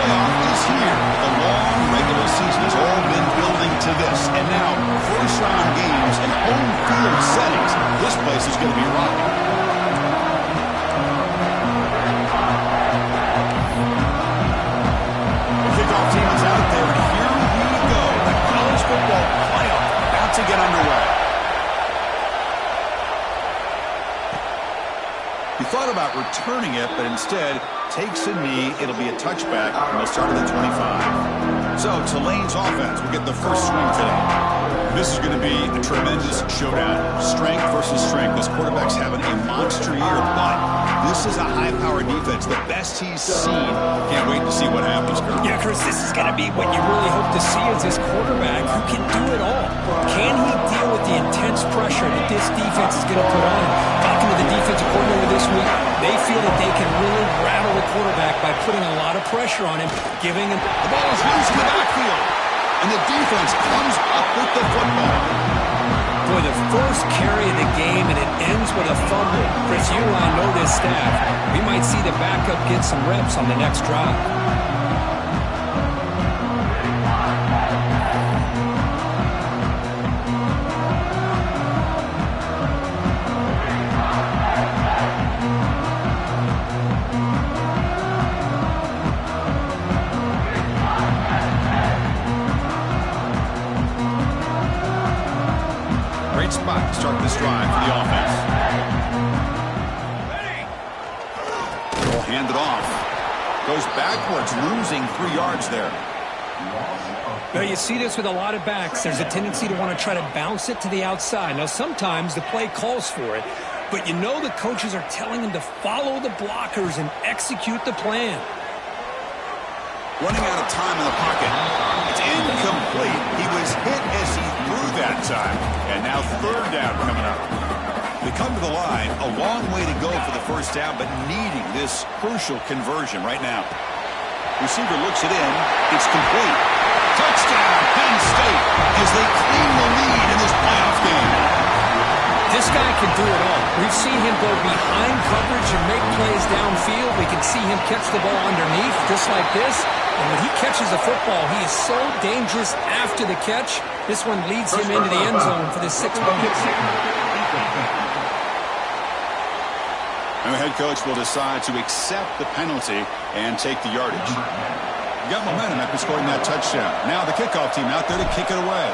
playoff is here. The long regular season has all been building to this. And now, first-round games and home field settings. This place is going to be rocking. The kickoff team is out there, and here we go. The college football playoff about to get underway. He thought about returning it, but instead takes a knee. It'll be a touchback, and they'll start at the 25. So Tulane's offense will get the first swing today. This is going to be a tremendous showdown. Strength versus strength. This quarterback's having a monster year, but this is a high-powered defense, the best he's seen. Can't wait to see what happens, Kurt. Yeah, Chris, this is going to be what you really hope to see is this quarterback who can do it all. Can he deal with the intense pressure that this defense is going to put on him? Talking to the defensive coordinator this week, they feel that they can really rattle the quarterback by putting a lot of pressure on him, giving him... The ball is loose in the backfield, and the defense comes up with the football. Boy, the first carry of the game, and it ends with a fumble. Chris, you and I know this staff. We might see the backup get some reps on the next drive. Spot to start this drive for the offense. Ball handed off. Goes backwards, losing 3 yards there. Now, you see this with a lot of backs. There's a tendency to want to try to bounce it to the outside. Now, sometimes the play calls for it, but you know the coaches are telling them to follow the blockers and execute the plan. Running out of time in the pocket. It's incomplete. He was hit as he threw that time. And now third down coming up. We come to the line. A long way to go for the first down, but needing this crucial conversion right now. Receiver looks it in. It's complete. Touchdown, Penn State, as they clean the lead in this playoff game. This guy can do it all. We've seen him go behind coverage and make plays downfield. We can see him catch the ball underneath, just like this. And when he catches the football, he is so dangerous after the catch. This one leads him into the end zone for the 6 points. And the head coach will decide to accept the penalty and take the yardage. You got momentum after scoring that touchdown. Now the kickoff team out there to kick it away.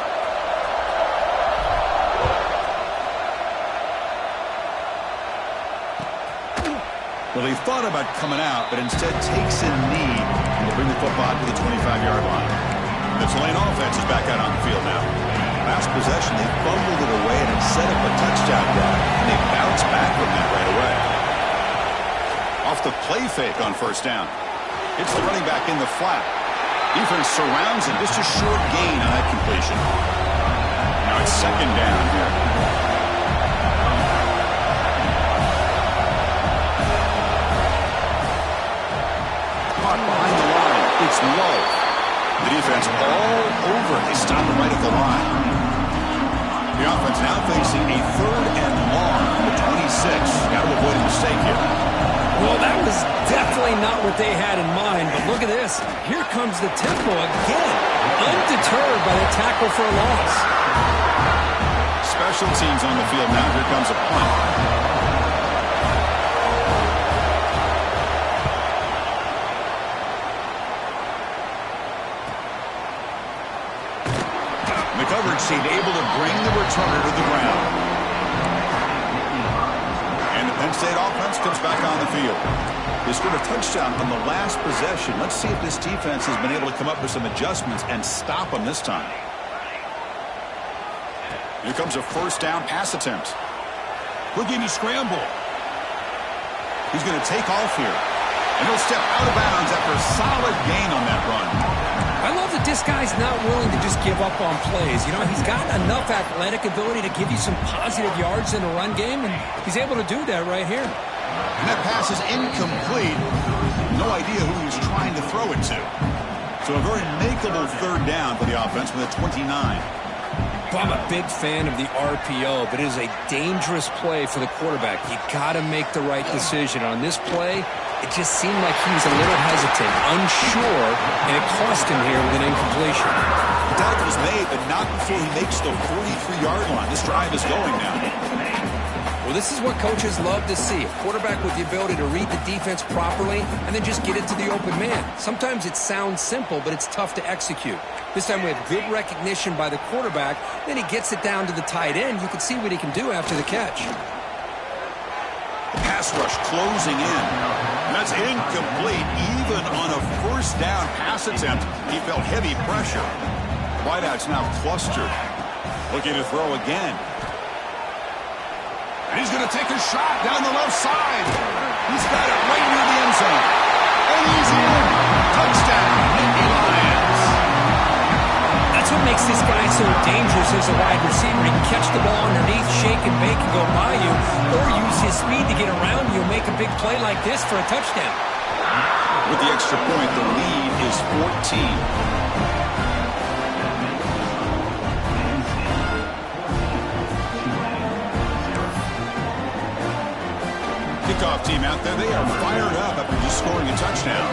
Well, he thought about coming out, but instead takes a knee and will bring the football to the 25-yard line. The Tulane offense is back out on the field now. Last possession, they fumbled it away and it set up a touchdown drive, and they bounced back from that right away. Off the play fake on first down. It's the running back in the flat. Defense surrounds him. Just a short gain on that completion. Now it's second down here. Behind the line, it's low. The defense all over. They stop it right at the line. The offense now facing a third and long from the 26. Got to avoid a mistake here. Well, that was definitely not what they had in mind, but look at this. Here comes the tempo again. Undeterred by the tackle for a loss. Special teams on the field now. Here comes a punt. Coverage team able to bring the returner to the ground. And the Penn State offense comes back on the field. They scored a touchdown on the last possession. Let's see if this defense has been able to come up with some adjustments and stop them this time. Here comes a first down pass attempt. Houdini scramble. He's going to take off here. And he'll step out of bounds after a solid gain on that run. I love that this guy's not willing to just give up on plays. You know, he's got enough athletic ability to give you some positive yards in a run game, and he's able to do that right here. And that pass is incomplete. No idea who he was trying to throw it to. So a very makeable third down for the offense with a 29. Well, I'm a big fan of the RPO, but it is a dangerous play for the quarterback. You got to make the right decision. On this play, It just seemed like he was a little hesitant, unsure, and it cost him here with an incompletion. The tackle was made, but not before he makes the 43-yard line. This drive is going now. Well, this is what coaches love to see. A quarterback with the ability to read the defense properly and then just get it to the open man. Sometimes it sounds simple, but it's tough to execute. This time we have good recognition by the quarterback. Then he gets it down to the tight end. You can see what he can do after the catch. The pass rush closing in. That's incomplete. Even on a first down pass attempt, he felt heavy pressure. Wideout's now clustered. Looking to throw again. And he's going to take a shot down the left side. He's got it right near the end zone. And he's in. Touchdown, Nittany Lions. That's what makes this guy so dangerous as a wide receiver. He can catch the ball underneath, shake and bake and go by you, or use his speed to get around you and make a big play like this for a touchdown. With the extra point, the lead is 14. Kickoff team out there, they are fired up after just scoring a touchdown.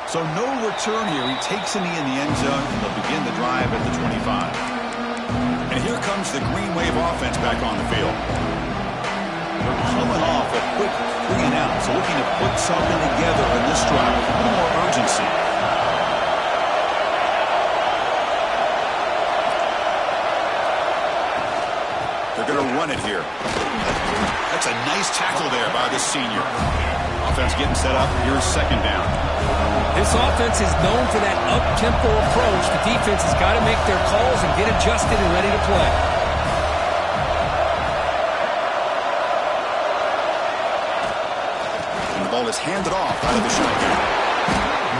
So no return here. He takes a knee in the end zone, and they'll begin the drive at the 25. And here comes the Green Wave offense back on the field. They're coming off a quick 3-and-out, so looking to put something together in this drive with a little more urgency. They're going to run it here. That's a nice tackle there by the senior. Offense getting set up. Here's second down. This offense is known for that up-tempo approach. The defense has got to make their calls and get adjusted and ready to play. Ball is handed off out of the shotgun.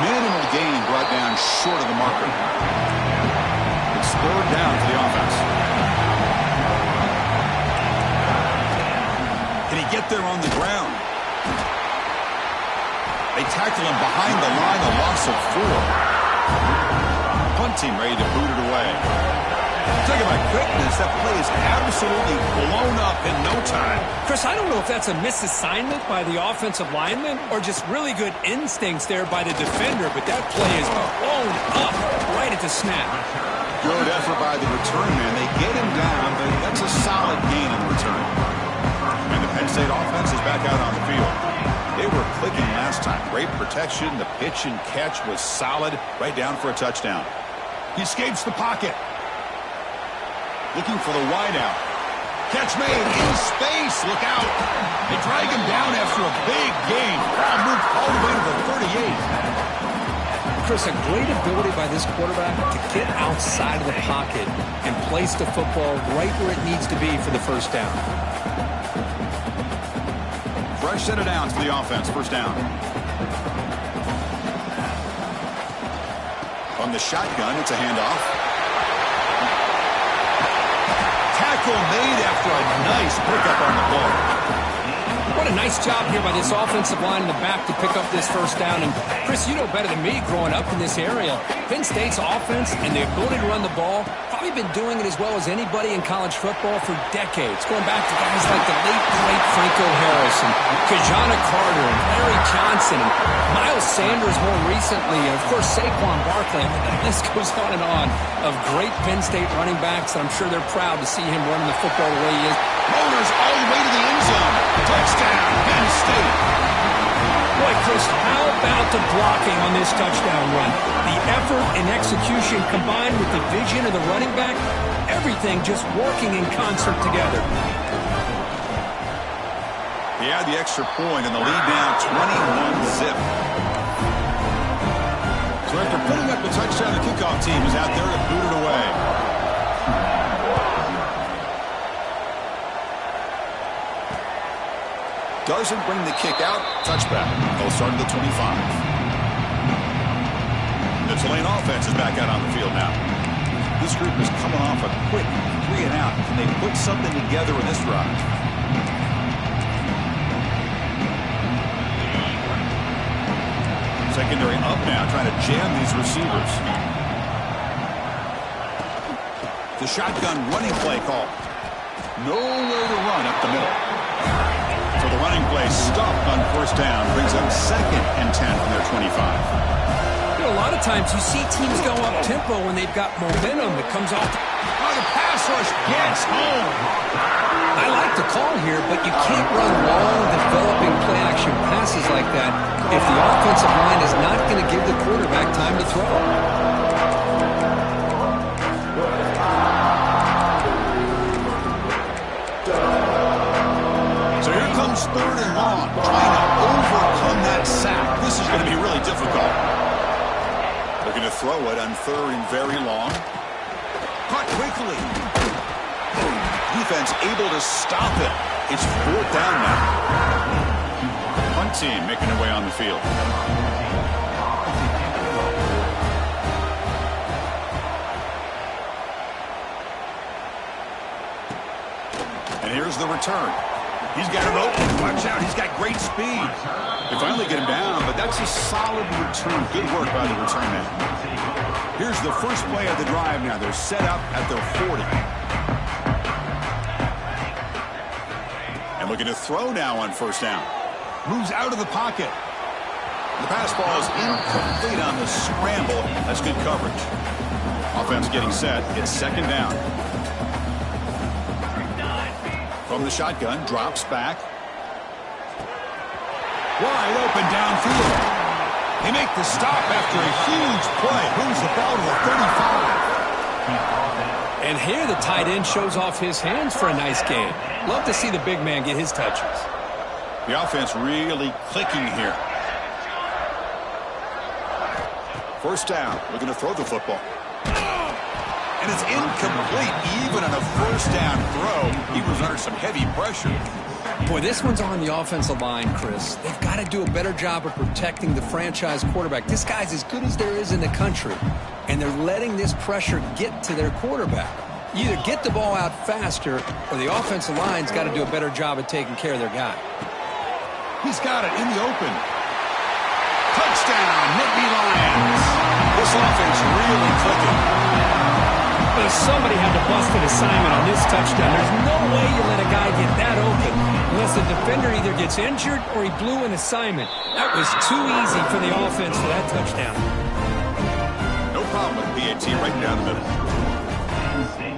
Minimal gain brought down short of the marker. It's third down for the offense. Can he get there on the ground? They tackle him behind the line, a loss of 4. Punt team ready to boot it away. Talking about quickness, that play is absolutely blown up in no time. Chris, I don't know if that's a misassignment by the offensive lineman or just really good instincts there by the defender, but that play is blown up right at the snap. Good effort by the return man. They get him down, but that's a solid gain in return. And the Penn State offense is back out on the field. They were clicking last time. Great protection. The pitch and catch was solid. Right down for a touchdown. He escapes the pocket. Looking for the wideout. Catch made in space. Look out. They drag him down after a big gain. Ball moved all the way to the 38. Chris, a great ability by this quarterback to get outside of the pocket and place the football right where it needs to be for the first down. Fresh set of downs for the offense. First down. On the shotgun, it's a handoff. Tackle made after a nice pickup on the ball. What a nice job here by this offensive line in the back to pick up this first down. And, Chris, you know better than me growing up in this area, Penn State's offense and the ability to run the ball, probably been doing it as well as anybody in college football for decades, going back to guys like the late, great Franco Harris and Kajana Carter and Larry Johnson and Miles Sanders more recently, and, of course, Saquon Barkley. I mean, the list goes on and on of great Penn State running backs, and I'm sure they're proud to see him running the football the way he is. Motors all the way to the end zone. Touchdown, Penn State. Boy, Chris, how about the blocking on this touchdown run? The effort and execution combined with the vision of the running back, everything just working in concert together. He had the extra point and the lead now 21-zip. So after putting up a touchdown, the kickoff team is out there to boot it away. Doesn't bring the kick out. Touchback. They'll start at the 25. The Tulane offense is back out on the field now. This group is coming off a quick 3-and-out. Can they put something together in this drive? Secondary up now, trying to jam these receivers. The shotgun running play call. Nowhere to run up the middle. So the running play stopped on first down. Brings up 2nd and 10 from their 25. You know, a lot of times you see teams go up-tempo when they've got momentum that comes off. Oh, the pass rush gets home. I like the call here, but you can't run long, developing play-action passes like that if the offensive line is not going to give the quarterback time to throw. So here comes 3rd and long, trying to overcome that sack. This is going to be really difficult. Looking to throw it on 3rd and very long. Caught quickly. Defense able to stop it. It's 4th down now. Punt team making their way on the field. And here's the return. He's got him open. Watch out. He's got great speed. They finally get him down, but that's a solid return. Good work by the return man. Here's the first play of the drive now. They're set up at their 40. And looking to throw now on first down. Moves out of the pocket. The pass ball is incomplete on the scramble. That's good coverage. Offense getting set. It's 2nd down. From the shotgun, drops back. Wide open downfield. They make the stop after a huge play. Moves the ball to the 35. And here the tight end shows off his hands for a nice game. Love to see the big man get his touches. The offense really clicking here. First down, looking to throw the football. And it's incomplete. Even on a first down throw, he was under some heavy pressure. Boy, this one's on the offensive line, Chris. They've got to do a better job of protecting the franchise quarterback. This guy's as good as there is in the country, and they're letting this pressure get to their quarterback. You either get the ball out faster, or the offensive line's got to do a better job of taking care of their guy. He's got it in the open. Touchdown, Nittany Lions. This offense really clicking. Well, somebody had to bust an assignment on this touchdown. There's no way you let a guy get that open unless the defender either gets injured or he blew an assignment. That was too easy for the offense for that touchdown. No problem with BAT right down the middle. Penn State,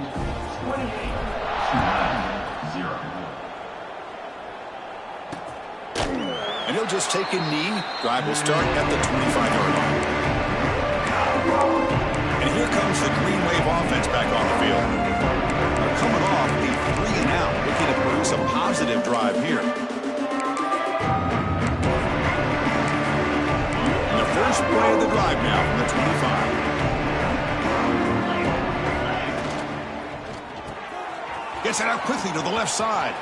28-9, 0. And he'll just take a knee. Drive will start at the 25-yard line. And here comes the Green Wave offense back on the field. They're coming off a 3-and-out, looking to produce a positive drive here. And the first play of the drive now from the 25. Gets it out quickly to the left side.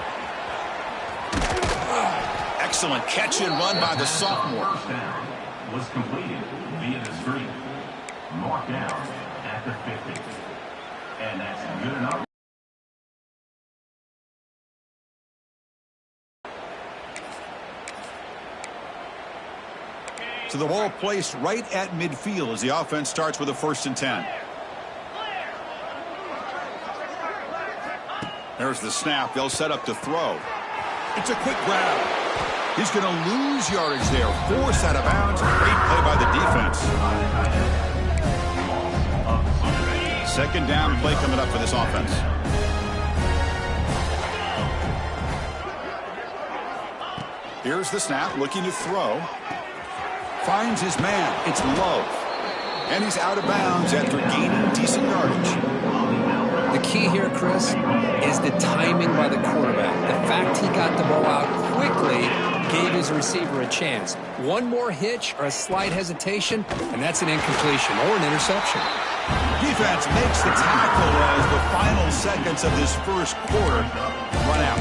Excellent catch and run by the sophomore. First down was completed via the screen. Marked down at the 50. And that's good enough. So the ball placed right at midfield as the offense starts with a 1st and 10. There's the snap. They'll set up to throw. It's a quick grab. He's going to lose yardage there. Forced out of bounds. Great play by the defense. 2nd down play coming up for this offense. Here's the snap. Looking to throw. Finds his man. It's low. And he's out of bounds after gaining decent yardage. The key here, Chris, is the timing by the quarterback. The fact he got the ball out quickly gave his receiver a chance. One more hitch or a slight hesitation, and that's an incompletion or an interception. Defense makes the tackle as the final seconds of this first quarter run out.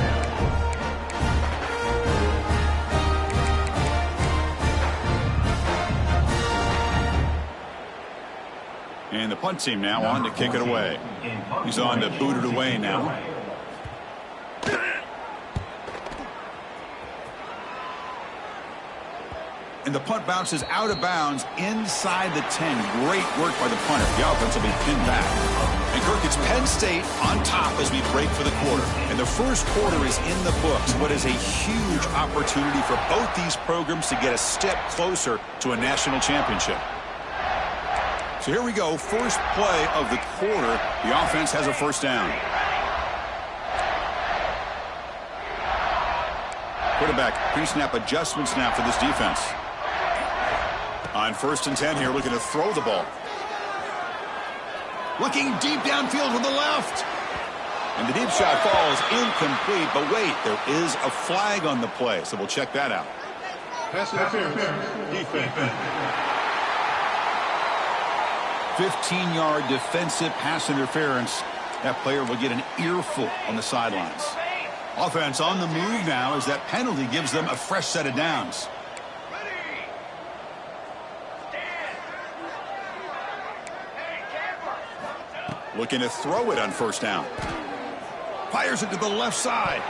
And the punt team now on to kick it away. He's on to boot it away now. And the punt bounces out of bounds inside the 10. Great work by the punter. The offense will be pinned back. And Kirk, it's Penn State on top as we break for the quarter. And the first quarter is in the books. What is a huge opportunity for both these programs to get a step closer to a national championship. So here we go. First play of the quarter. The offense has a first down. Quarterback pre-snap adjustments now for this defense. On 1st and 10 here, looking to throw the ball. Looking deep downfield with the left. And the deep shot falls incomplete. But wait, there is a flag on the play, so we'll check that out. Pass interference. Defense. 15-yard defensive pass interference. That player will get an earful on the sidelines. Offense on the move now as that penalty gives them a fresh set of downs. Looking to throw it on 1st down. Fires it to the left side.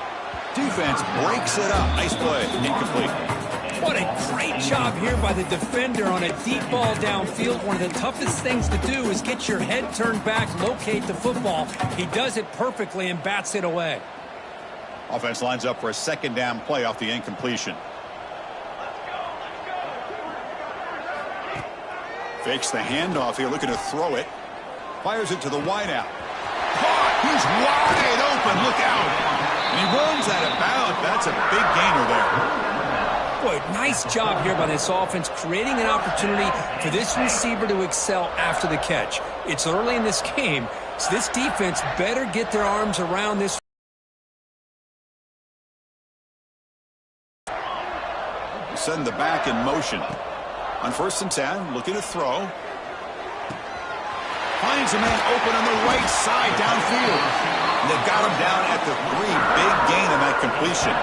Defense breaks it up. Nice play. Incomplete. What a great job here by the defender on a deep ball downfield. One of the toughest things to do is get your head turned back, locate the football. He does it perfectly and bats it away. Offense lines up for a 2nd down play off the incompletion. Fakes the handoff here, looking to throw it. Fires it to the wideout. Caught! He's wide open. Look out! And he runs out of bounds. That's a big gainer there. Boy, nice job here by this offense, creating an opportunity for this receiver to excel after the catch. It's early in this game, so this defense better get their arms around this. Send the back in motion. On 1st and 10, looking to throw. Finds a man open on the right side downfield. And they've got him down at the 3. Big gain on that completion.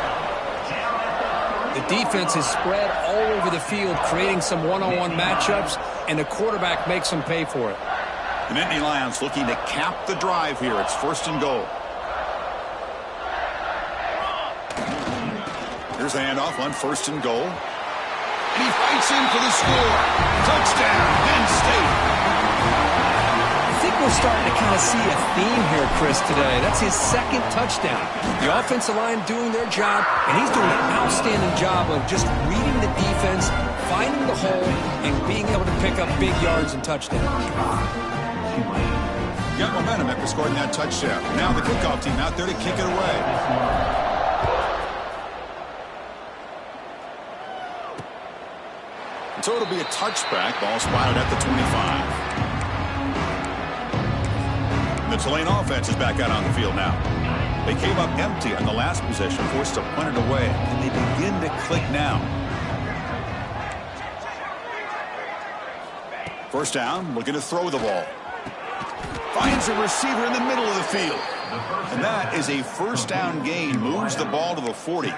The defense is spread all over the field, creating some one-on-one matchups, and the quarterback makes them pay for it. The Nittany Lions looking to cap the drive here. It's 1st and goal. Here's the handoff on 1st and goal. And he fights in for the score. Touchdown, Penn State. I think we're starting to kind of see a theme here, Chris, today. That's his 2nd touchdown. The offensive line doing their job, and he's doing an outstanding job of just reading the defense, finding the hole, and being able to pick up big yards and touchdowns. Got momentum after scoring that touchdown. Now the kickoff team out there to kick it away. So it'll be a touchback. Ball spotted at the 25. And the Tulane offense is back out on the field now. They came up empty on the last possession, forced to punt it away, and they begin to click now. 1st down, looking to throw the ball. Finds a receiver in the middle of the field. And that is a 1st down gain. Moves the ball to the 40.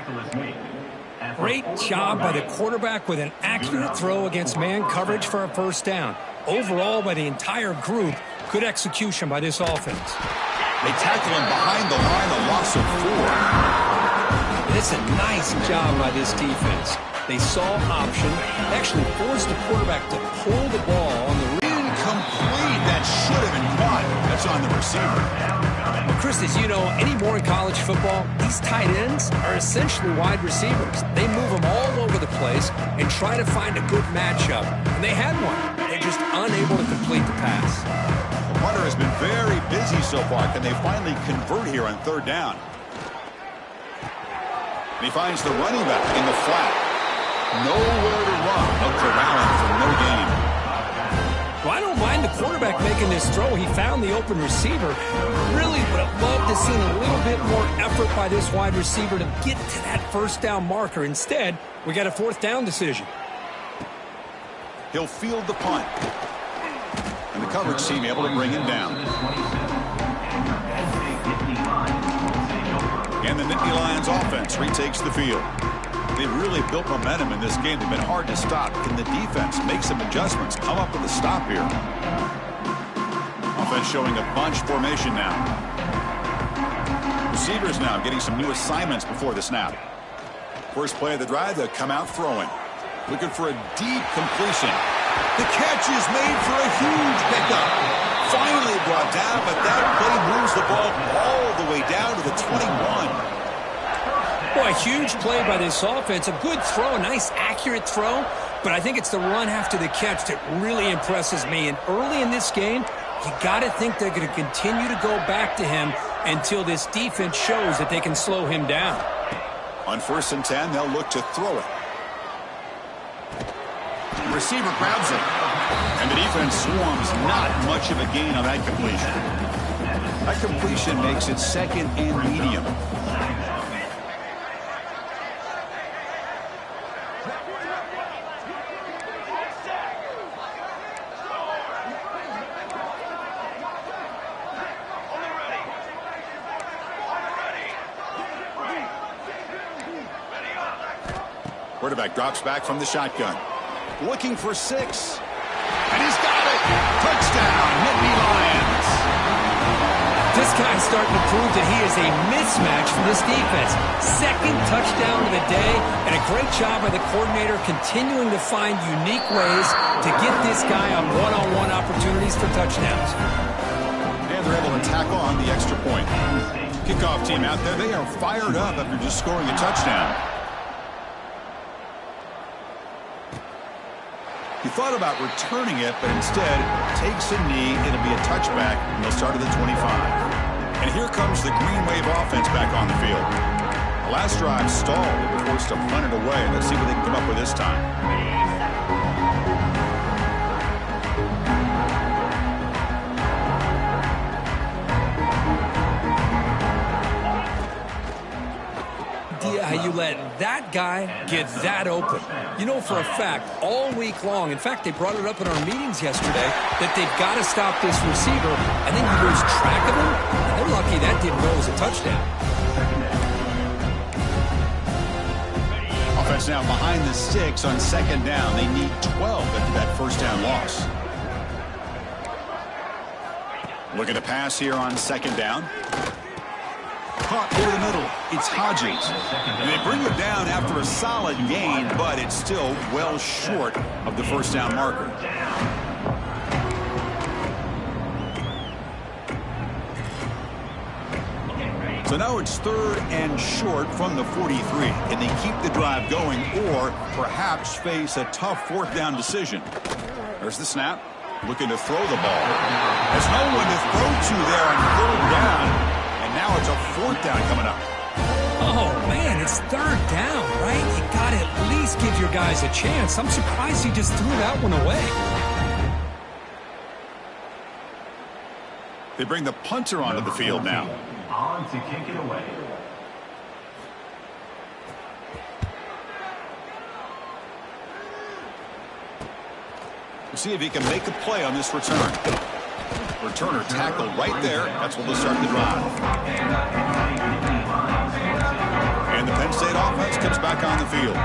Great job by the quarterback with an accurate throw against man coverage for a 1st down. Overall, by the entire group, good execution by this offense. They tackle him behind the line, a loss of 4. It's a nice job by this defense. They saw option, actually forced the quarterback to pull the ball on the incomplete. That should have been caught. That's on the receiver. Well, Chris, as you know, anymore in college football, these tight ends are essentially wide receivers. They move them all over the place and try to find a good matchup. And they had one. They're just unable to complete the pass. The punter has been very busy so far. Can they finally convert here on 3rd down? And he finds the running back in the flat. Nowhere to run. No corralling for no gain. Well, I don't mind the quarterback making this throw. He found the open receiver. Really would have loved to see a little bit more effort by this wide receiver to get to that 1st down marker. Instead, we got a 4th down decision. He'll field the punt. And the coverage team able to bring him down. And the Nittany Lions offense retakes the field. They've really built momentum in this game. They've been hard to stop. Can the defense make some adjustments? Come up with a stop here. Offense showing a bunch formation now. Receivers now getting some new assignments before the snap. First play of the drive, they'll come out throwing. Looking for a deep completion. The catch is made for a huge pickup. Finally brought down, but that play moves the ball all the way down to the 21. Boy, huge play by this offense. A good throw, a nice accurate throw. But I think it's the run after the catch that really impresses me. And early in this game, you got to think they're going to continue to go back to him until this defense shows that they can slow him down. On 1st and 10, they'll look to throw it. Receiver grabs it. And the defense swarms. Not much of a gain on that completion. That completion makes it 2nd and medium. Quarterback drops back from the shotgun. Looking for 6. And he's got it. Touchdown, Nittany Lions. This guy's starting to prove that he is a mismatch for this defense. 2nd touchdown of the day, and a great job by the coordinator continuing to find unique ways to get this guy on one-on-one opportunities for touchdowns. And they're able to tack on the extra point. Kickoff team out there, they are fired up after just scoring a touchdown. He thought about returning it, but instead takes a knee. It'll be a touchback, and they'll start at the 25. And here comes the Green Wave offense back on the field. The last drive stalled. They were forced to punt it away. Let's see what they can come up with this time. You let that guy get that open. You know for a fact, all week long, in fact, they brought it up in our meetings yesterday, that they've got to stop this receiver, and then you lose track of him, and they're lucky that didn't go as a touchdown. Offense now behind the 6 on 2nd down. They need 12 after that 1st down loss. Looking to pass here on 2nd down. Caught over the middle. It's Hodges. And they bring it down after a solid gain, but it's still well short of the 1st down marker. So now it's 3rd and short from the 43. Can they keep the drive going or perhaps face a tough 4th down decision? There's the snap. Looking to throw the ball. There's no one to throw to there on 3rd down. Now it's a 4th down coming up. Oh, man, it's 3rd down, right? You got to at least give your guys a chance. I'm surprised he just threw that one away. They bring the punter onto the field now. On to kick it away. We'll see if he can make a play on this return. Returner tackled right there. That's what will start the drive. And the Penn State offense comes back on the field.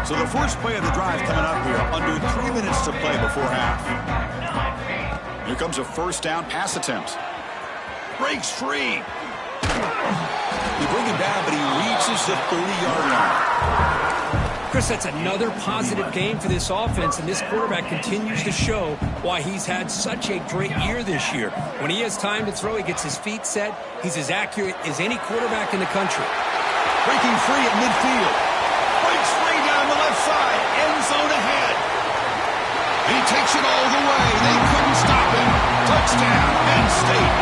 So the first play of the drive coming up here. Under 3 minutes to play before half. Here comes a 1st down pass attempt. Breaks free. They bring him down, but he reaches the 30-yard line. Chris, that's another positive game for this offense, and this quarterback continues to show why he's had such a great year this year. When he has time to throw, he gets his feet set. He's as accurate as any quarterback in the country. Breaking free at midfield. Breaks free down the left side. End zone ahead. He takes it all the way. They couldn't stop him. Touchdown, Penn State.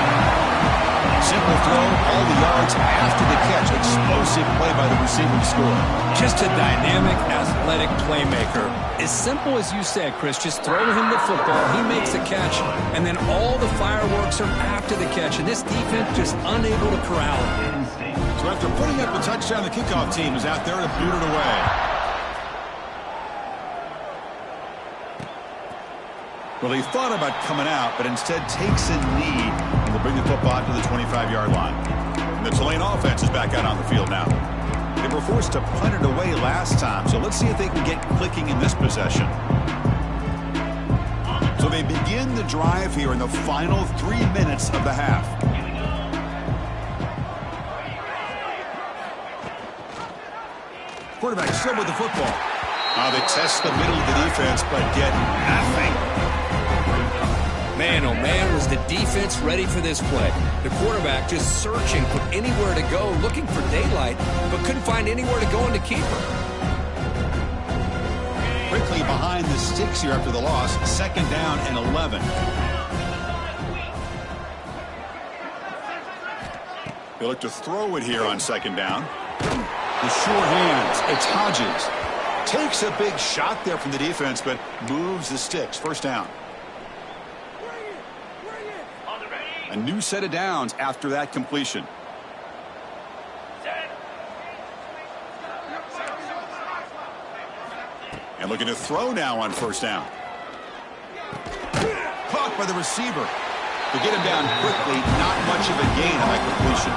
Simple throw, all the yards after the catch. Explosive play by the receiver to score. Just a dynamic, athletic playmaker. As simple as you said, Chris, just throw him the football, he makes the catch, and then all the fireworks are after the catch, and this defense just unable to corral him. So after putting up a touchdown, the kickoff team is out there to boot it away. Well, he thought about coming out, but instead takes a knee and will bring the football to the 25-yard line. And the Tulane offense is back out on the field now. They were forced to punt it away last time, so let's see if they can get clicking in this possession. So they begin the drive here in the final 3 minutes of the half. Quarterback still with the football. They test the middle of the defense, but get nothing. Man, oh man, was the defense ready for this play. The quarterback just searching for anywhere to go, looking for daylight, but couldn't find anywhere to go into keeper. Quickly behind the sticks here after the loss. 2nd down and 11. They look to throw it here on 2nd down. The sure hands. It's Hodges. Takes a big shot there from the defense, but moves the sticks. 1st down. A new set of downs after that completion. And looking to throw now on 1st down. Caught by the receiver. To get him down quickly, not much of a gain on that completion.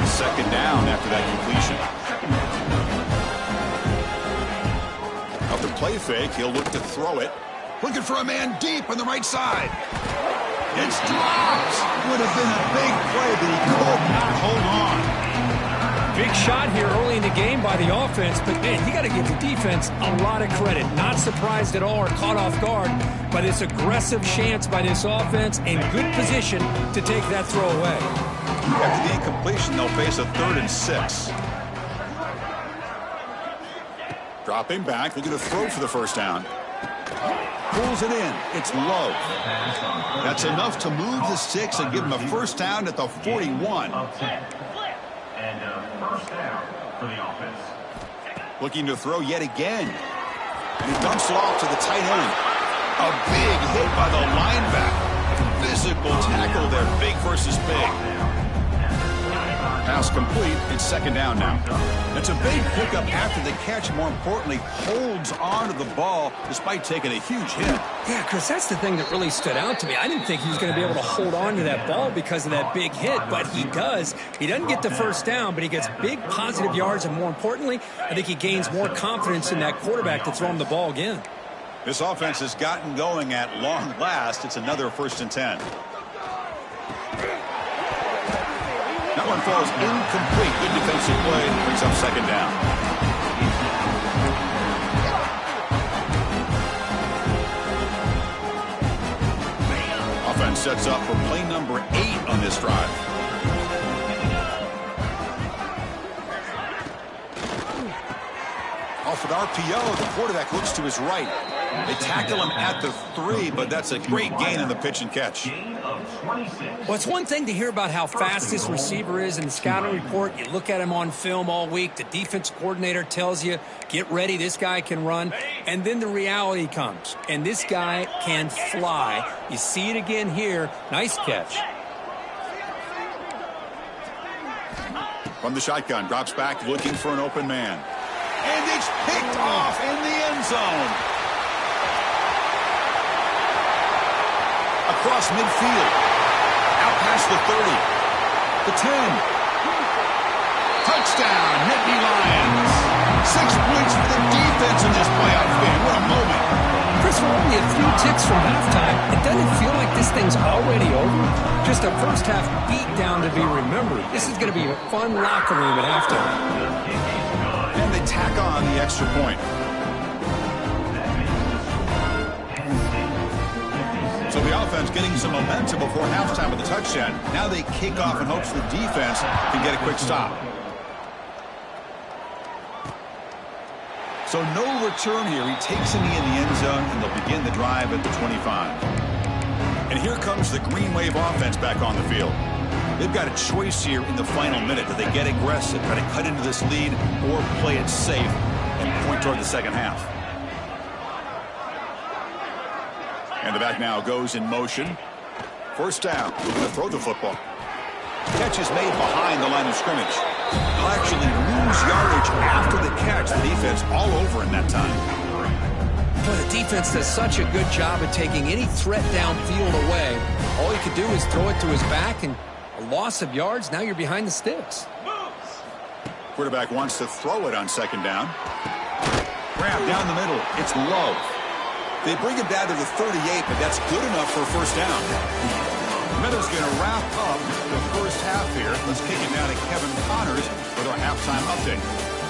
2nd down after that completion. After play fake, he'll look to throw it. Looking for a man deep on the right side. It's dropped. Would have been a big play, but he could not hold on. Big shot here early in the game by the offense, but man, you got to give the defense a lot of credit. Not surprised at all or caught off guard by this aggressive chance by this offense in good position to take that throw away. After the incompletion, they'll face a 3rd and 6. Dropping back, looking to throw for the 1st down. Pulls it in. It's low. That's enough to move the sticks and give him a 1st down at the 41. And a 1st down for the offense. Looking to throw yet again. And he dumps it off to the tight end. A big hit by the linebacker. Physical tackle there, big versus big. Pass complete. It's 2nd down now. It's a big pickup after the catch. More importantly, holds on to the ball despite taking a huge hit. Yeah, Chris, that's the thing that really stood out to me. I didn't think he was going to be able to hold on to that ball because of that big hit, but he does. He doesn't get the 1st down, but he gets big positive yards, and more importantly, I think he gains more confidence in that quarterback to throw him the ball again. This offense has gotten going at long last. It's another 1st and 10. That one falls incomplete. Good defensive play. Brings up 2nd down. Offense sets up for play number 8 on this drive. Off an RPO, the quarterback looks to his right. They tackle him at the 3, but that's a great gain in the pitch and catch. Well, it's one thing to hear about how fast this receiver is in the scouting report. You look at him on film all week. The defense coordinator tells you, get ready, this guy can run. And then the reality comes, and this guy can fly. You see it again here. Nice catch. From the shotgun, drops back looking for an open man. And it's picked off in the end zone. Across midfield. Out past the 30. The 10. Touchdown, Nittany Lions. 6 points for the defense in this playoff game. What a moment. Chris, we're only a few ticks from halftime. It doesn't feel like this thing's already over. Just a first half beat down to be remembered. This is going to be a fun locker room at halftime. And they tack on the extra point. So the offense getting some momentum before halftime with the touchdown. Now they kick off in hopes the defense can get a quick stop. So no return here. He takes a knee in the end zone, and they'll begin the drive at the 25. And here comes the Green Wave offense back on the field. They've got a choice here in the final minute. Do they get aggressive, try to cut into this lead, or play it safe and point toward the second half? And the back now goes in motion. 1st down. Looking to throw the football. Catch is made behind the line of scrimmage. They'll actually lose yardage after the catch. The defense all over in that time. Boy, the defense does such a good job of taking any threat downfield away. All he could do is throw it to his back, and a loss of yards, now you're behind the sticks. Quarterback wants to throw it on 2nd down. Grab down the middle. It's low. They bring it down to the 38, but that's good enough for a 1st down. Meadows going to wrap up the first half here. Let's kick it down to Kevin Connors with our halftime update.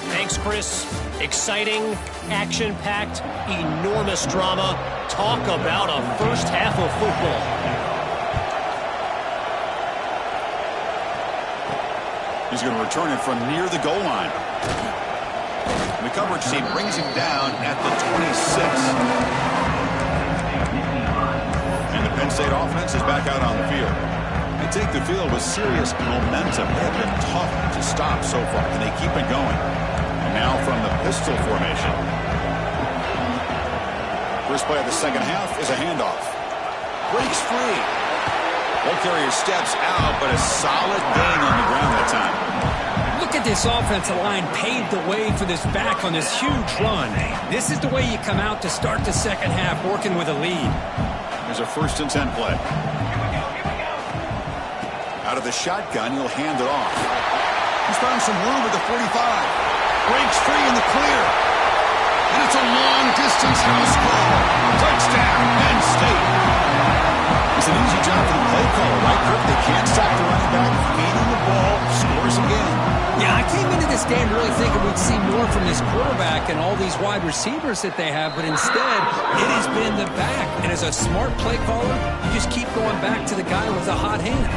Thanks, Chris. Exciting, action-packed, enormous drama. Talk about a first half of football. He's going to return it from near the goal line. The coverage team brings him down at the 26. And the Penn State offense is back out on the field. They take the field with serious momentum. They have been tough to stop so far. Can they keep it going? And now from the pistol formation. First play of the second half is a handoff. Breaks free. Ball carrier steps out, but a solid gain on the ground that time. Look at this offensive line paved the way for this back on this huge run. This is the way you come out to start the second half, working with a lead. There's a 1st and 10 play. Out of the shotgun, he'll hand it off. He's found some room at the 45. Breaks free in the clear. And it's a long-distance house call. Touchdown, Penn State. It's an easy job for the play caller, right, Kirk? They can't stop the running back, feeding the ball, scores again. Yeah, I came into this game really thinking we'd see more from this quarterback and all these wide receivers that they have, but instead, it has been the back. And as a smart play caller, you just keep going back to the guy with the hot hand.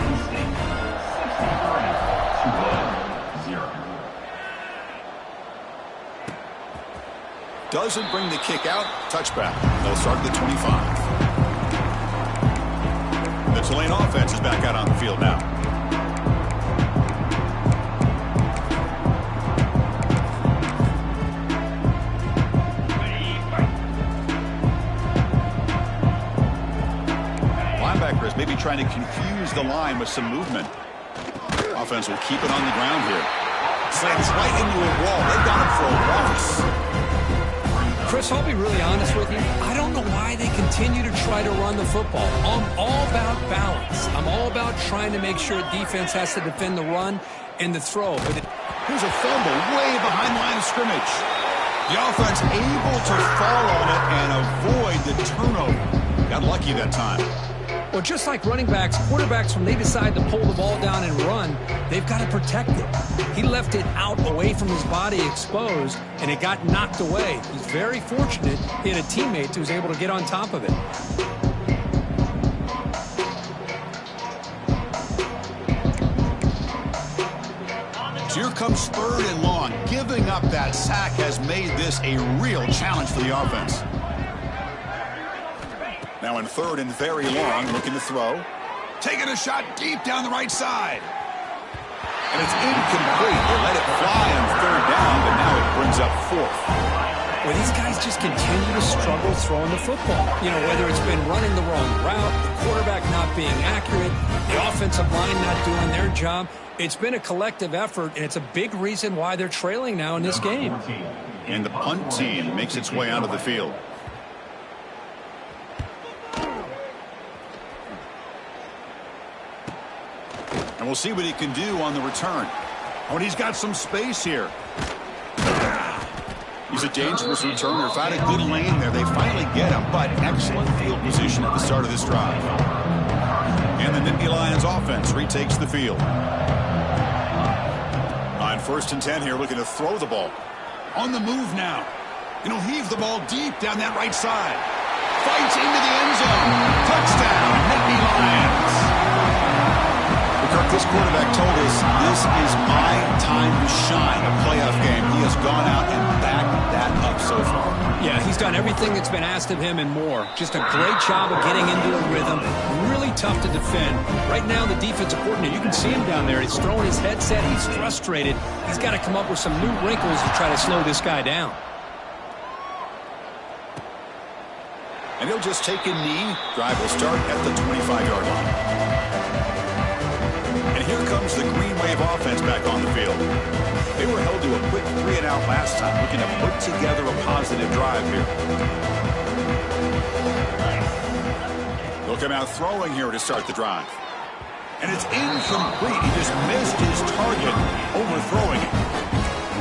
Doesn't bring the kick out. Touchback. They'll start at the 25. The Tulane offense is back out on the field now. Linebackers maybe trying to confuse the line with some movement. Offense will keep it on the ground here. Slams right into a wall. They've got him for a loss. Chris, I'll be really honest with you. I don't know why they continue to try to run the football. I'm all about balance. I'm all about trying to make sure defense has to defend the run and the throw. But here's a fumble way behind the line of scrimmage. The offense able to fall on it and avoid the turnover. Got lucky that time. Well, just like running backs, quarterbacks, when they decide to pull the ball down and run, they've got to protect it. He left it out away from his body exposed, and it got knocked away. He's very fortunate he had a teammate who was able to get on top of it. So here comes 3rd and long. Giving up that sack has made this a real challenge for the offense. Now in 3rd and very long, looking to throw. Taking a shot deep down the right side. And it's incomplete. They let it fly on 3rd down, but now it brings up 4th. Well, these guys just continue to struggle throwing the football. You know, whether it's been running the wrong route, the quarterback not being accurate, the offensive line not doing their job. It's been a collective effort, and it's a big reason why they're trailing now in this game. And the punt team makes its way out of the field. And we'll see what he can do on the return. Oh, and he's got some space here. He's a dangerous returner. Found a good lane there. They finally get him, but excellent field position at the start of this drive. And the Nittany Lions offense retakes the field. On 1st and 10 here, looking to throw the ball. On the move now. And he'll heave the ball deep down that right side. Fights into the end zone. Touchdown, Nittany Lions. Kirk, this quarterback told us this is my time to shine, a playoff game. He has gone out and backed that up so far. Yeah, he's done everything that's been asked of him and more. Just a great job of getting into a rhythm. Really tough to defend. Right now, the defensive coordinator, you can see him down there. He's throwing his headset. He's frustrated. He's got to come up with some new wrinkles to try to slow this guy down. And he'll just take a knee. Drive will start at the 25-yard line. And here comes the Green Wave offense back on the field. They were held to a quick 3-and-out last time, looking to put together a positive drive here. They'll come out throwing here to start the drive. And it's incomplete. He just missed his target, overthrowing it.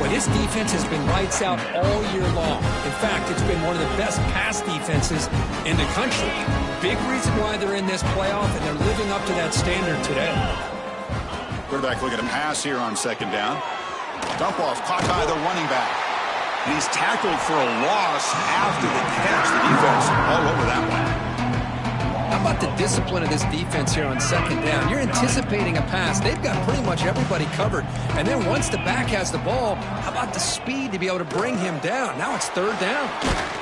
Well, this defense has been lights out all year long. In fact, it's been one of the best pass defenses in the country. Big reason why they're in this playoff, and they're living up to that standard today. Quarterback looking to pass here on 2nd down. Dump off caught by the running back. And he's tackled for a loss after the catch. The defense all over that one. How about the discipline of this defense here on second down? You're anticipating a pass. They've got pretty much everybody covered. And then once the back has the ball, how about the speed to be able to bring him down? Now it's third down.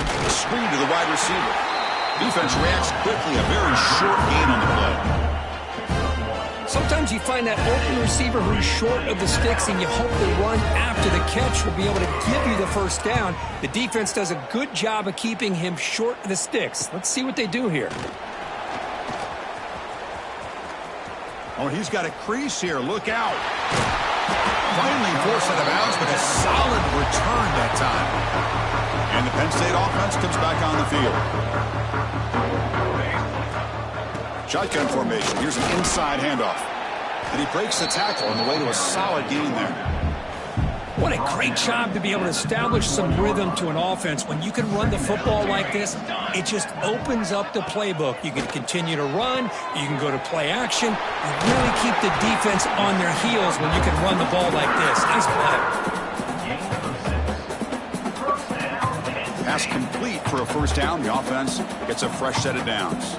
The screen to the wide receiver. Defense reacts quickly. A very short gain on the play. Sometimes you find that open receiver who's short of the sticks, and you hope the run after the catch will be able to give you the first down. The defense does a good job of keeping him short of the sticks. Let's see what they do here. Oh, he's got a crease here. Look out. Finally forced out of bounds, but a solid return that time. And the Penn State offense comes back on the field. Shotgun formation. Here's an inside handoff. And he breaks the tackle on the way to a solid gain there. What a great job to be able to establish some rhythm to an offense. When you can run the football like this, it just opens up the playbook. You can continue to run. You can go to play action. You really keep the defense on their heels when you can run the ball like this. Nice play. Pass complete for a first down. The offense gets a fresh set of downs.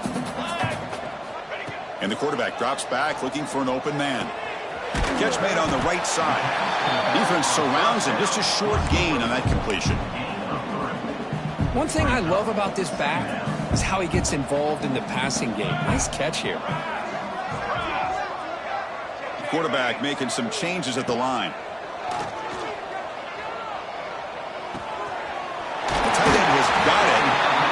And the quarterback drops back looking for an open man. Catch made on the right side. Defense surrounds him. Just a short gain on that completion. One thing I love about this back is how he gets involved in the passing game. Nice catch here. Quarterback making some changes at the line. The tight end has got it.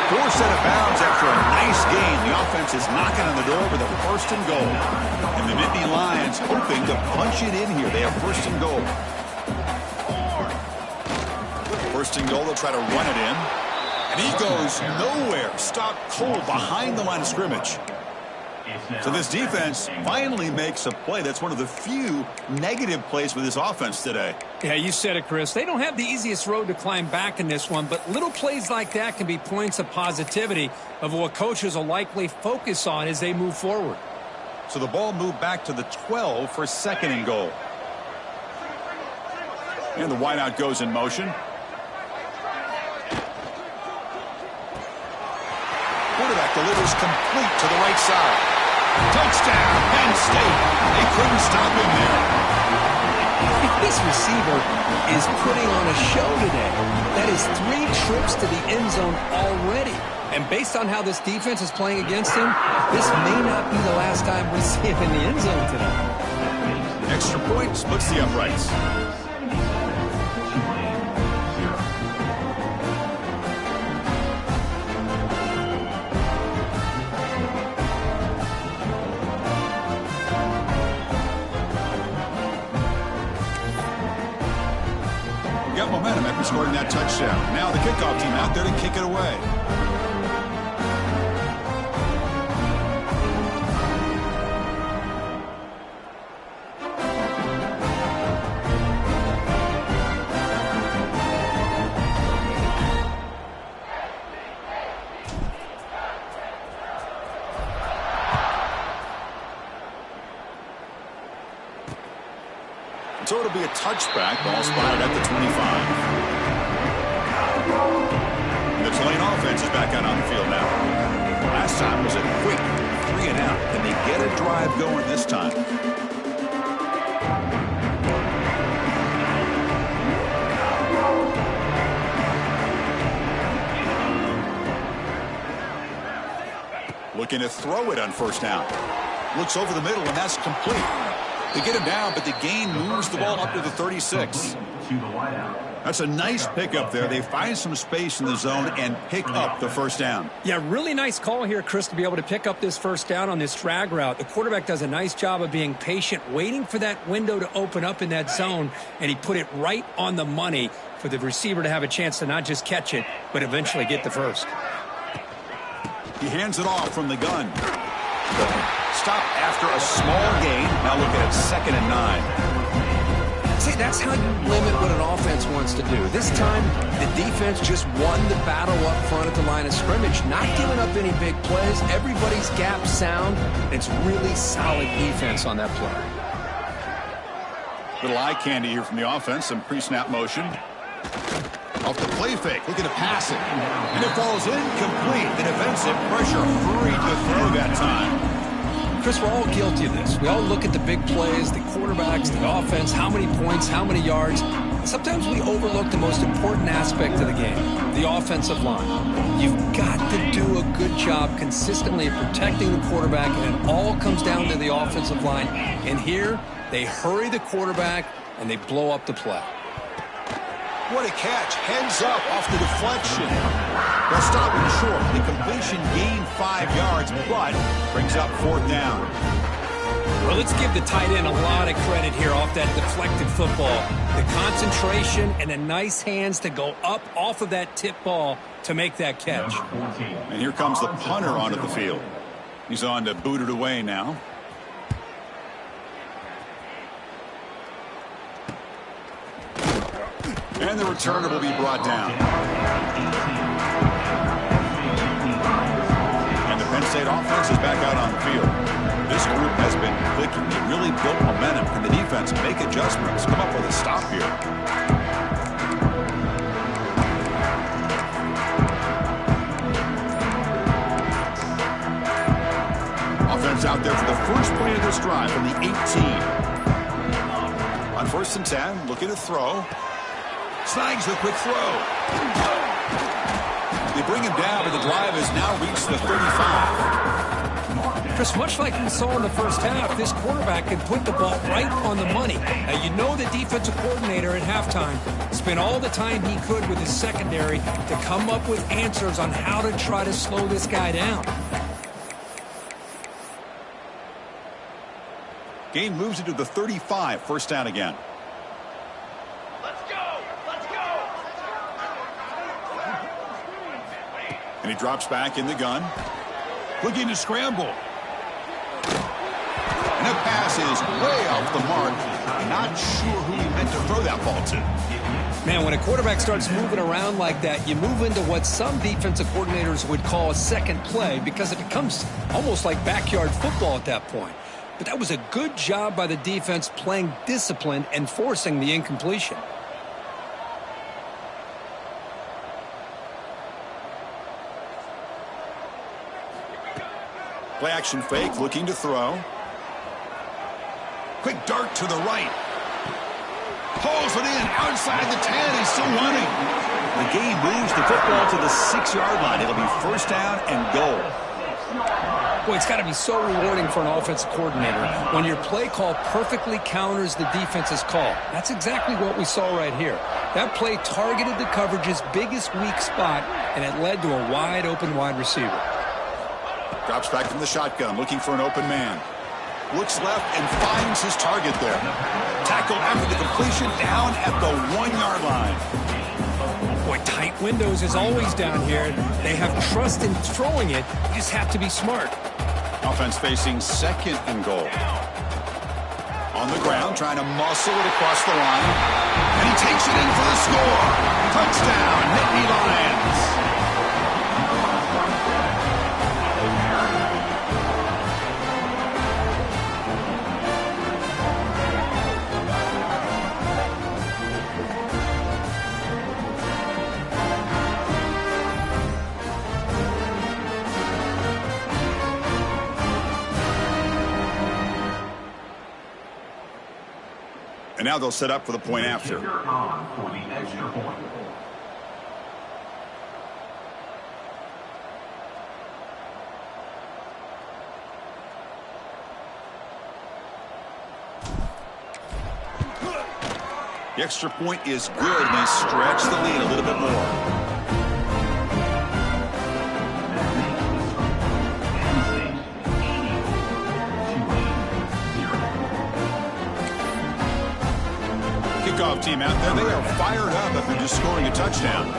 Forced out of bounds after a nice gain. The offense is knocking on the door with a first and goal. And the Nittany Lions hoping to punch it in here. They have first and goal. First and goal, they'll try to run it in. And he goes nowhere. Stopped cold behind the line of scrimmage. So this defense finally makes a play. That's one of the few negative plays for this offense today. Yeah, you said it, Chris. They don't have the easiest road to climb back in this one, but little plays like that can be points of positivity of what coaches will likely focus on as they move forward. So the ball moved back to the 12 for second and goal. And the wideout goes in motion. Quarterback delivers complete to the right side. Touchdown, Penn State. They couldn't stop him there. This receiver is putting on a show today. That is 3 trips to the end zone already. And based on how this defense is playing against him, this may not be the last time we see him in the end zone today. Extra point splits the uprights. Got momentum after scoring that touchdown. Now the kickoff team out there to kick it away. So it'll be a touchback. Ball spotted at the 25. And the Tulane offense is back out on the field now. Last time was a quick 3 and out. Can they get a drive going this time? Looking to throw it on first down. Looks over the middle, and that's complete. They get him down, but the gain moves the ball up to the 36. That's a nice pickup there. They find some space in the zone and pick up the first down. Yeah, really nice call here, Chris, to be able to pick up this first down on this drag route. The quarterback does a nice job of being patient, waiting for that window to open up in that zone, and he put it right on the money for the receiver to have a chance to not just catch it, but eventually get the first. He hands it off from the gun. Stop after a small gain. Now looking at 2nd and 9. See, that's how you limit what an offense wants to do. This time, the defense just won the battle up front at the line of scrimmage, not giving up any big plays. Everybody's gap sound. It's really solid defense on that play. Little eye candy here from the offense. Some pre-snap motion. Off the play fake. Looking to pass it. And it falls incomplete. The defensive pressure hurried to throw that time. Chris, we're all guilty of this. We all look at the big plays, the quarterbacks, the offense, how many points, how many yards. Sometimes we overlook the most important aspect of the game, the offensive line. You've got to do a good job consistently protecting the quarterback, and it all comes down to the offensive line. And here, they hurry the quarterback, and they blow up the play. What a catch. Heads up off the deflection. They'll stop him short. The completion gained 5 yards, but brings up 4th down. Well, let's give the tight end a lot of credit here off that deflected football. The concentration and the nice hands to go up off of that tip ball to make that catch. And here comes the punter onto the field. He's on to boot it away now. And the returner will be brought down. And the Penn State offense is back out on the field. This group has been clicking. They really built momentum. Can the defense make adjustments? Come up with a stop here. Offense out there for the first play of this drive from the 18. On 1st and 10, looking to throw. Snags the quick throw. They bring him down, but the drive has now reached the 35. Chris, much like we saw in the first half, this quarterback can put the ball right on the money. Now, you know the defensive coordinator at halftime spent all the time he could with his secondary to come up with answers on how to try to slow this guy down. Gain moves into the 35. 1st down again. And he drops back in the gun. Looking to scramble. And the pass is way off the mark. Not sure who he meant to throw that ball to. Man, when a quarterback starts moving around like that, you move into what some defensive coordinators would call a second play because it becomes almost like backyard football at that point. But that was a good job by the defense playing disciplined and forcing the incompletion. Play action fake, looking to throw. Quick dart to the right. Pulls it in outside the 10. He's still running. The game moves the football to the 6-yard line. It'll be 1st down and goal. Boy, it's got to be so rewarding for an offensive coordinator when your play call perfectly counters the defense's call. That's exactly what we saw right here. That play targeted the coverage's biggest weak spot, and it led to a wide-open wide receiver. Drops back from the shotgun, looking for an open man. Looks left and finds his target there. Tackled after the completion, down at the 1-yard line. Boy, tight windows is always down here. They have trust in throwing it. You just have to be smart. Offense facing 2nd and goal. On the ground, trying to muscle it across the line. And he takes it in for the score. Touchdown, Nittany Lions. And now they'll set up for the point after. For the extra point. The extra point is good, and they stretch the lead a little bit more. Kickoff team out there, they are fired up after just scoring a touchdown.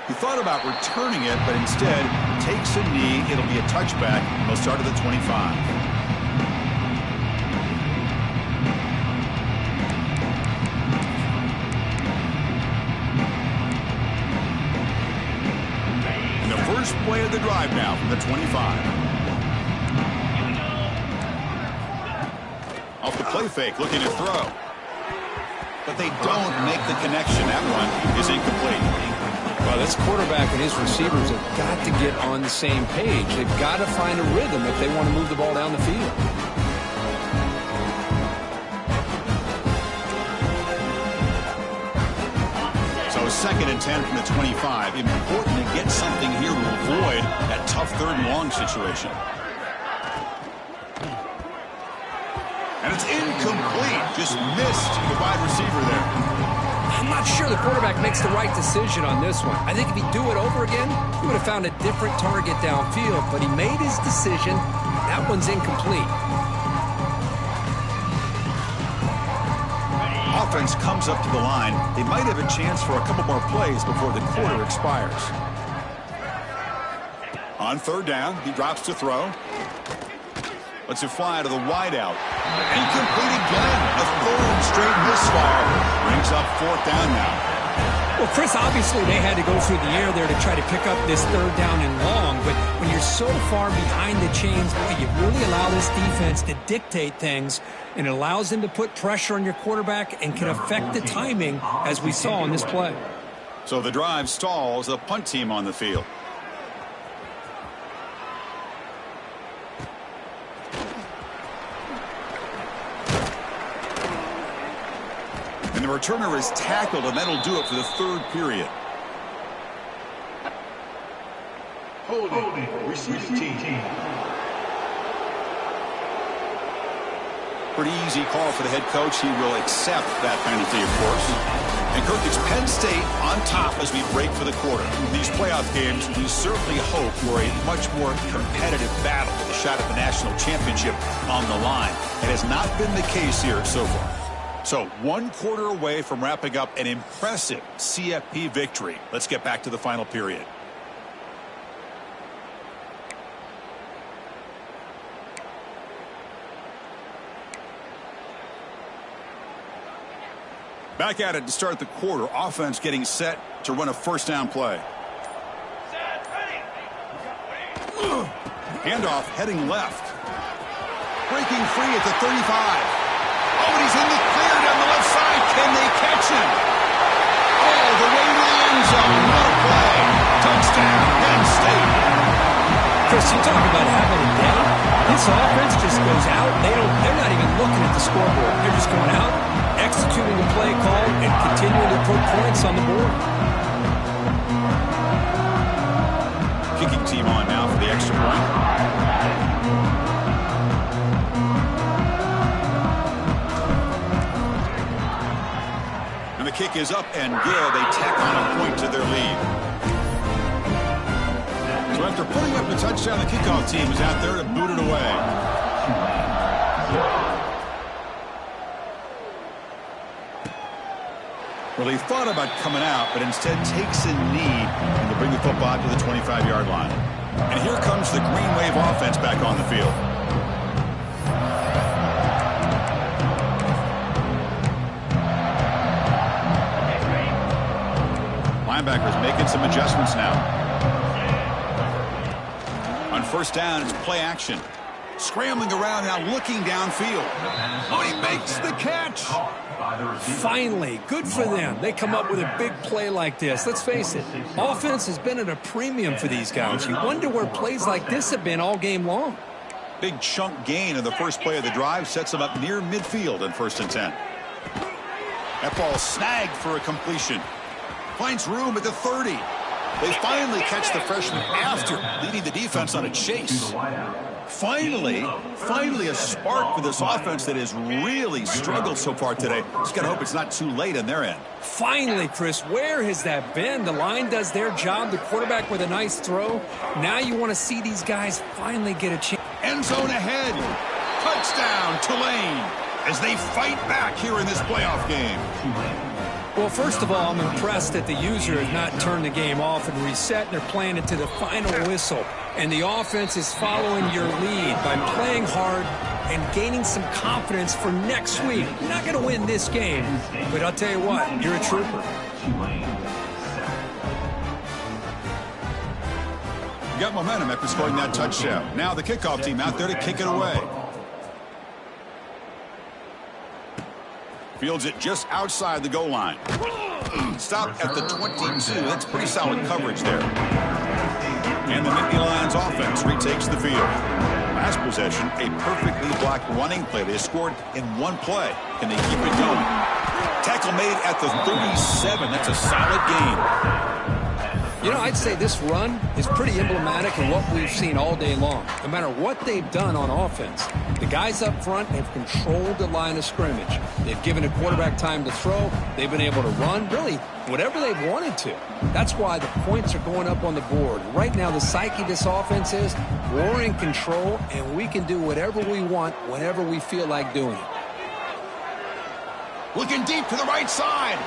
He thought about returning it, but instead takes a knee. It'll be a touchback. They'll start at the 25. And the first play of the drive now from the 25. Off the play fake, looking to throw. But they don't make the connection. That one is incomplete. Well, this quarterback and his receivers have got to get on the same page. They've got to find a rhythm if they want to move the ball down the field. So 2nd and 10 from the 25. Important to get something here to avoid that tough 3rd and long situation. And it's incomplete. Just missed the wide receiver there. I'm not sure the quarterback makes the right decision on this one. I think if he'd do it over again, he would have found a different target downfield, but he made his decision. That one's incomplete. Offense comes up to the line. They might have a chance for a couple more plays before the quarter expires. On 3rd down, he drops to throw. Lets it fly to the wideout. Incomplete again. A 3rd straight misfire. Brings up 4th down now. Well, Chris, obviously they had to go through the air there to try to pick up this 3rd down and long, but when you're so far behind the chains, you really allow this defense to dictate things, and it allows them to put pressure on your quarterback and can affect the timing, as we saw in this play. So the drive stalls, the punt team on the field. And the returner is tackled, and that'll do it for the 3rd period. Holding. Receiving team. Pretty easy call for the head coach. He will accept that penalty, of course. And Kirk, it's Penn State on top as we break for the quarter. These playoff games, we certainly hope for a much more competitive battle with a shot at the national championship on the line. It has not been the case here so far. So 1 quarter away from wrapping up an impressive CFP victory. Let's get back to the final period. Back at it to start the quarter. Offense getting set to run a 1st down play. Handoff heading left. Breaking free at the 35. Oh, and he's in the clear down the left side. Can they catch him? All the way to the end zone. No play. Touchdown, Penn State. Chris, you talk about having a day. This offense just goes out. They're not even looking at the scoreboard. They're just going out, executing the play call, and continuing to put points on the board. Kicking team on now for the extra point. And the kick is up and good. They tack on a point to their lead. So after putting up the touchdown, the kickoff team is out there to boot it away. Well, he thought about coming out, but instead takes a knee and to bring the football to the 25-yard line. And here comes the Green Wave offense back on the field. Linebackers making some adjustments now. On 1st down, it's play action. Scrambling around now, looking downfield. Oh, he makes the catch. Finally, good for them. They come up with a big play like this. Let's face it, offense has been at a premium for these guys. You wonder where plays like this have been all game long. Big chunk gain in the first play of the drive sets them up near midfield in 1st and 10. That ball snagged for a completion. Finds room at the 30. They finally catch the freshman after leading the defense on a chase. Finally a spark for this offense that has really struggled so far today. Just gotta hope it's not too late on their end. Finally, Chris, where has that been? The line does their job, the quarterback with a nice throw. Now you want to see these guys finally get a chance. End zone ahead. Touchdown, Tulane, as they fight back here in this playoff game. Well, first of all, I'm impressed that the user has not turned the game off and reset. They're playing it to the final whistle. And the offense is following your lead by playing hard and gaining some confidence for next week. You're not going to win this game, but I'll tell you what, you're a trooper. You got momentum after scoring that touchdown. Now the kickoff team out there to kick it away. Fields it just outside the goal line. Stop at the 22. That's pretty solid coverage there. And the Nittany Lions offense retakes the field. Last possession, a perfectly blocked running play. They scored in one play. Can they keep it going? Tackle made at the 37. That's a solid gain. You know, I'd say this run is pretty emblematic of what we've seen all day long. No matter what they've done on offense, the guys up front have controlled the line of scrimmage. They've given a quarterback time to throw. They've been able to run, really, whatever they've wanted to. That's why the points are going up on the board. Right now, the psyche of this offense is we're in control, and we can do whatever we want whenever we feel like doing it. Looking deep to the right side.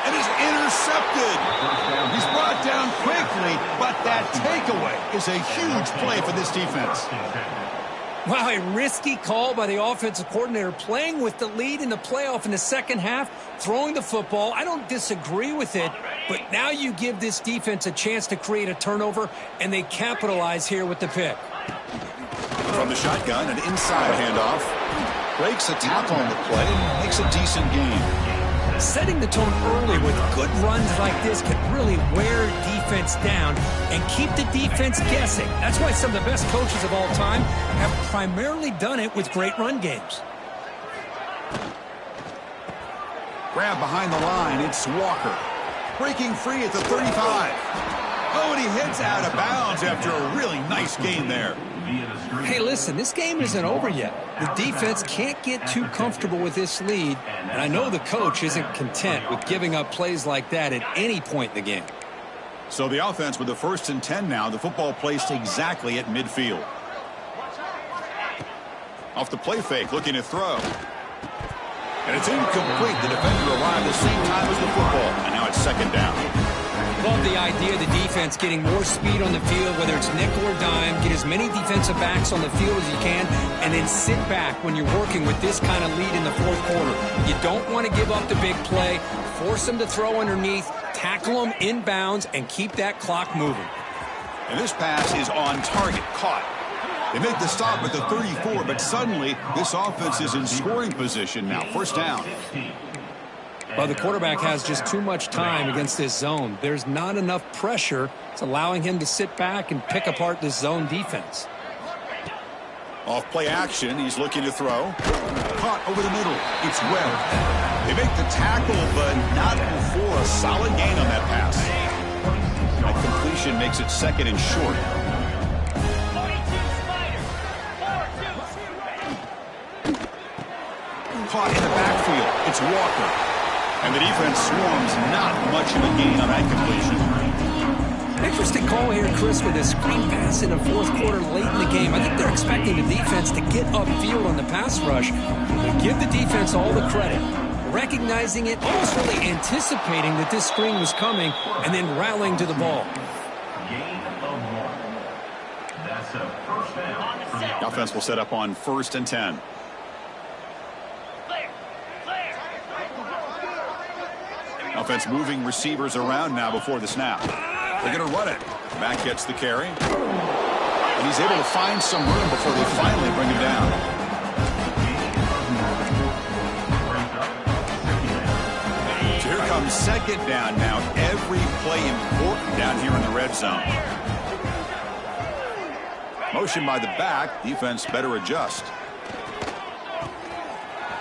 And is intercepted. He's brought down quickly, but that takeaway is a huge play for this defense. Wow, a risky call by the offensive coordinator, playing with the lead in the playoff in the second half, throwing the football. I don't disagree with it, but now you give this defense a chance to create a turnover, and they capitalize here with the pick. From the shotgun, an inside handoff. Breaks a tackle on the play and makes a decent gain. Setting the tone early with good runs like this can really wear defense down and keep the defense guessing. That's why some of the best coaches of all time have primarily done it with great run games. Grab behind the line. It's Walker. Breaking free at the 35. Oh, and he heads out of bounds after a really nice gain there. Hey, listen, this game isn't over yet. The defense can't get too comfortable with this lead, and I know the coach isn't content with giving up plays like that at any point in the game. So the offense with the 1st and 10 now, the football placed exactly at midfield. Off the play fake, looking to throw. And it's incomplete. The defender arrived the same time as the football, and now it's 2nd down. Love the idea of the defense getting more speed on the field, whether it's nickel or dime. Get as many defensive backs on the field as you can, and then sit back when you're working with this kind of lead in the 4th quarter. You don't want to give up the big play. Force them to throw underneath, tackle them inbounds, and keep that clock moving. And this pass is on target, caught. They make the stop at the 34, but suddenly this offense is in scoring position now. 1st down. Well, the quarterback has just too much time against this zone. There's not enough pressure. It's allowing him to sit back and pick apart this zone defense. Off play action, he's looking to throw. Caught over the middle. It's Webb. They make the tackle, but not before a solid gain on that pass. That completion makes it 2nd and short. Caught in the backfield. It's Walker. And the defense swarms, not much of a gain on that completion. Interesting call here, Chris, with a screen pass in the 4th quarter late in the game. I think they're expecting the defense to get upfield on the pass rush. Give the defense all the credit. Recognizing it, almost really anticipating that this screen was coming, and then rallying to the ball. That's a 1st down. The offense will set up on 1st and 10. Offense moving receivers around now before the snap. They're going to run it. Back gets the carry. And he's able to find some room before they finally bring him down. So here comes 2nd down now. Every play important down here in the red zone. Motion by the back. Defense better adjust.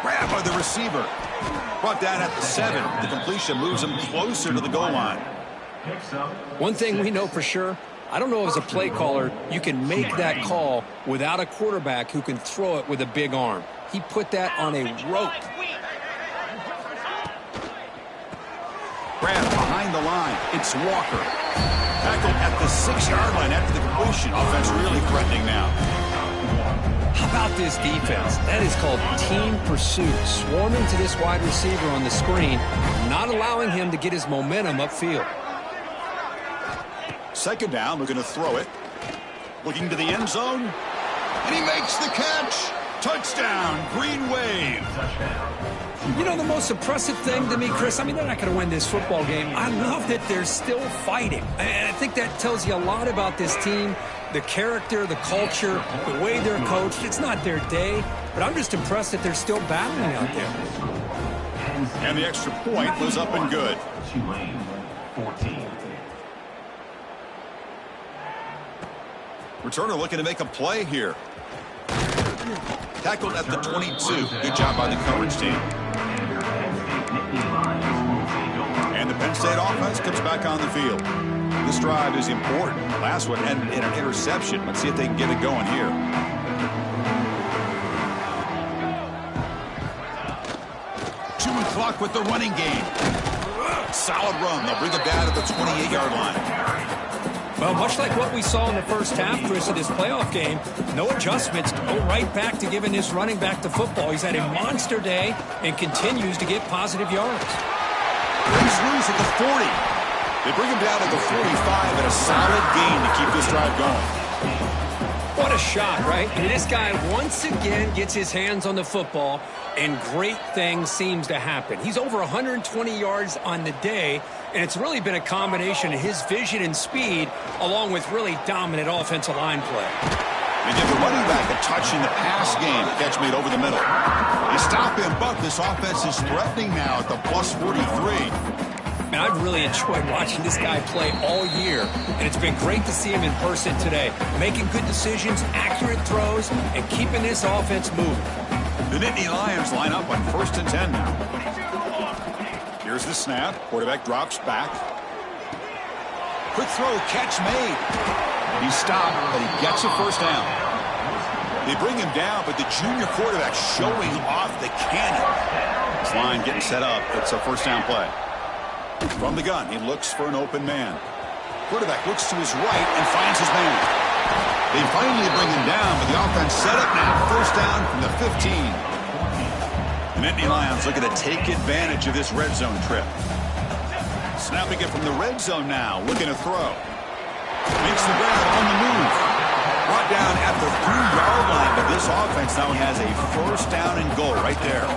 Grab by the receiver. Brought down at the 7. The completion moves him closer to the goal line. One thing we know for sure, I don't know as a play caller, you can make that call without a quarterback who can throw it with a big arm. He put that on a rope. Grab behind the line. It's Walker. Tackled at the 6-yard line after the completion. Offense really threatening now. How about this defense? That is called team pursuit. Swarming to this wide receiver on the screen, not allowing him to get his momentum upfield. 2nd down, looking to throw it. Looking to the end zone. And he makes the catch. Touchdown, Green Wave. You know, the most impressive thing to me, Chris, I mean, they're not going to win this football game. I love that they're still fighting. And I think that tells you a lot about this team, the character, the culture, the way they're coached. It's not their day, but I'm just impressed that they're still battling out there. And the extra point was up and good. Tulane, 14. Returner looking to make a play here. Tackled at the 22. Good job by the coverage team. And the Penn State offense comes back on the field. This drive is important. Last one ended in an interception. Let's see if they can get it going here. Chewing clock with the running game. Solid run. They'll bring it down at the 28-yard line. Well, much like what we saw in the first half, Chris, of this playoff game, no adjustments. Go right back to giving this running back the football. He's had a monster day and continues to get positive yards. He's loose at the 40. They bring him down at the 45 and a solid gain to keep this drive going. What a shot, right? And this guy once again gets his hands on the football, and great things seems to happen. He's over 120 yards on the day, and it's really been a combination of his vision and speed along with really dominant offensive line play. They give the running back a touch in the pass game. Catch made over the middle. You stop him, but this offense is threatening now at the plus 43. Man, I've really enjoyed watching this guy play all year, and it's been great to see him in person today, making good decisions, accurate throws, and keeping this offense moving. The Nittany Lions line up on 1st and 10 now. Here's the snap. Quarterback drops back. Quick throw, catch made. He stopped, but he gets a first down. They bring him down, but the junior quarterback showing off the cannon. This line getting set up. It's a first down play. From the gun, he looks for an open man. Quarterback looks to his right and finds his man. They finally bring him down, but the offense set up now. First down from the 15. The Nittany Lions looking to take advantage of this red zone trip. Snapping it from the red zone now, looking to throw. Makes the grab on the move. Brought down at the 3-yard line, but this offense now has a first down and goal right there.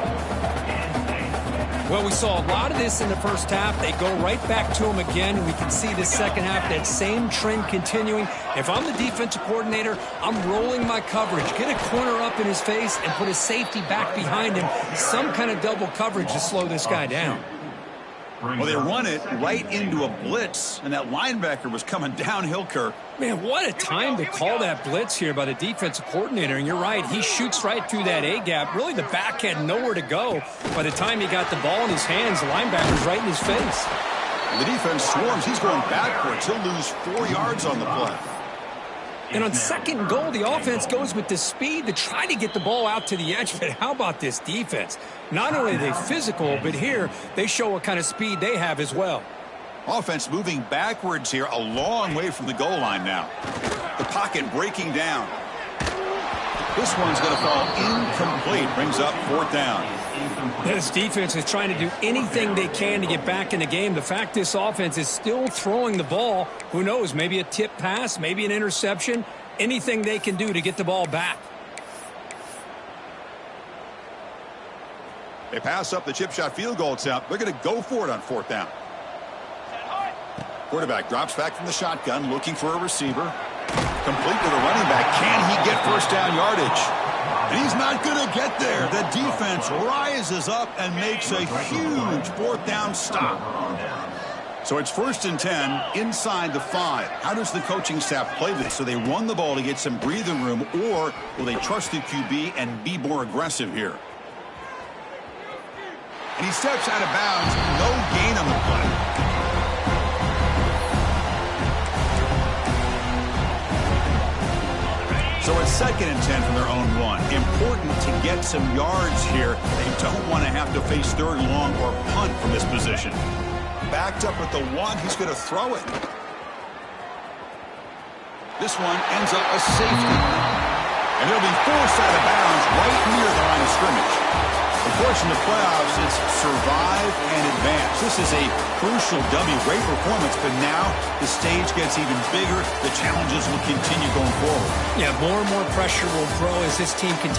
Well, we saw a lot of this in the first half. They go right back to him again, and we can see the second half, that same trend continuing. If I'm the defensive coordinator, I'm rolling my coverage. Get a corner up in his face and put a safety back behind him. Some kind of double coverage to slow this guy down. Well, they run it right into a blitz, and that linebacker was coming downhill, Kirk. Man, what a time to call that blitz here by the defensive coordinator. And you're right, he shoots right through that A-gap. Really, the back had nowhere to go. By the time he got the ball in his hands, the linebacker's right in his face. The defense swarms. He's going backwards. He'll lose 4 yards on the play. And on second and goal, the offense goes with the speed to try to get the ball out to the edge. But how about this defense? Not only are they physical, but here they show what kind of speed they have as well. Offense moving backwards here, a long way from the goal line now. The pocket breaking down. This one's going to fall incomplete. Brings up 4th down. This defense is trying to do anything they can to get back in the game. The fact this offense is still throwing the ball, who knows, maybe a tip pass, maybe an interception, anything they can do to get the ball back. They pass up the chip shot field goal attempt. They're going to go for it on 4th down. Quarterback drops back from the shotgun, looking for a receiver. Complete to the running back. Can he get first down yardage? And he's not going to get there. The defense rises up and makes a huge 4th down stop. So it's 1st and 10 inside the 5. How does the coaching staff play this? So they run the ball to get some breathing room, or will they trust the QB and be more aggressive here? And he steps out of bounds. No gain on the play. So it's 2nd and 10 from their own 1. Important to get some yards here. They don't want to have to face 3rd and long or punt from this position. Backed up at the 1. He's going to throw it. This one ends up a safety. And he'll be forced out of bounds right near the line of scrimmage. Of course, in the playoffs, it's survive and advance. This is a crucial W. Great performance, but now the stage gets even bigger. The challenges will continue going forward. Yeah, more and more pressure will grow as this team continues.